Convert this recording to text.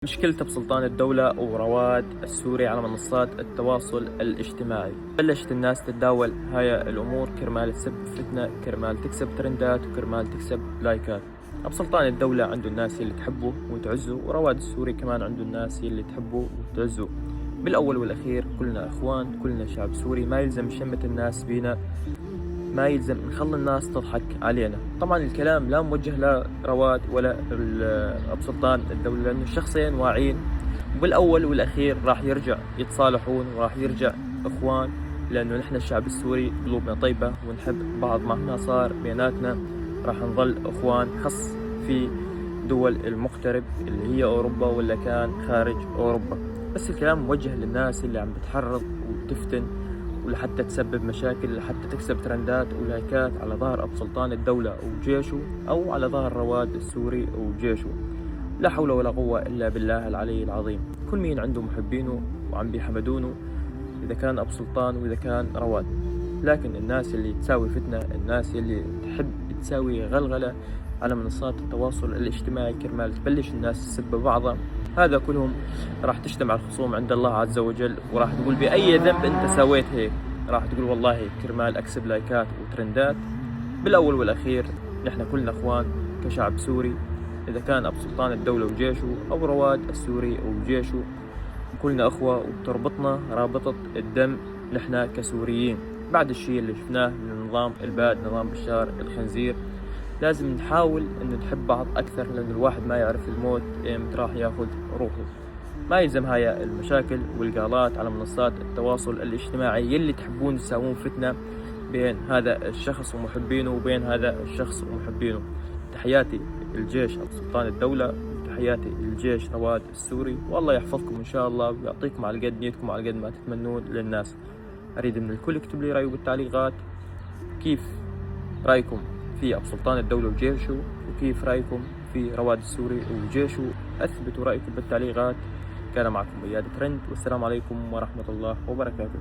مشكلة بسلطان الدولة ورواد السوري على منصات التواصل الاجتماعي. بلشت الناس تتداول هاي الأمور كرمال تسبب فتنة، كرمال تكسب ترندات، وكرمال تكسب لايكات. بسلطان الدولة عنده الناس اللي تحبه وتعزه، ورواد السوري كمان عنده الناس اللي تحبه وتعزه. بالأول والأخير كلنا إخوان، كلنا شعب سوري، ما يلزم شمة الناس بينا، ما يلزم نخلي الناس تضحك علينا. طبعا الكلام لا موجه لا رواد ولا أبو سلطان الدولة، لأنه الشخصين واعين، وبالأول والأخير راح يرجع يتصالحون وراح يرجع إخوان، لأنه نحن الشعب السوري قلوبنا طيبة ونحب بعض. مهما صار بيناتنا راح نظل إخوان، خص في دول المغترب اللي هي أوروبا ولا كان خارج أوروبا. بس الكلام موجه للناس اللي عم بتحرض وتفتن ولحتى تسبب مشاكل، لحتى تكسب ترندات ولايكات على ظهر أبو سلطان الدولة وجيشه، أو على ظهر رواد السوري وجيشه. لا حول ولا قوة إلا بالله العلي العظيم. كل مين عنده محبينه وعم بيحمدونه، إذا كان أبو سلطان وإذا كان رواد. لكن الناس اللي تساوي فتنة، الناس اللي تحب تساوي غلغلة على منصات التواصل الاجتماعي كرمال تبلش الناس تسب بعضها، هذا كلهم راح تجتمع الخصوم عند الله عز وجل، وراح تقول بأي ذنب أنت سويت هيك. راح تقول والله كرمال أكسب لايكات وترندات. بالأول والأخير نحن كلنا إخوان كشعب سوري، إذا كان أبو سلطان الدولة وجيشه أو رواد السوري وجيشه، كلنا أخوة وبتربطنا رابطة الدم نحن كسوريين. بعد الشيء اللي شفناه من النظام الباد، نظام بشار الخنزير، لازم نحاول إنه نحب بعض أكثر، لأن الواحد ما يعرف الموت إمتى راح ياخذ روحه. ما يلزم هاي المشاكل والقالات على منصات التواصل الاجتماعي يلي تحبون تساوون فتنة بين هذا الشخص ومحبينه وبين هذا الشخص ومحبينه. تحياتي الجيش أبو سلطان الدولة، تحياتي للجيش رواد السوري، والله يحفظكم إن شاء الله ويعطيكم على قد نيتكم وعلى قد ما تتمنون للناس. أريد من الكل يكتب لي رأيه بالتعليقات، كيف رأيكم في أبو سلطان الدولة وجيشه، وكيف رأيكم في رواد السوري وجيشه. أثبتوا رأيكم بالتعليقات. كان معكم بياد ترند، والسلام عليكم ورحمة الله وبركاته.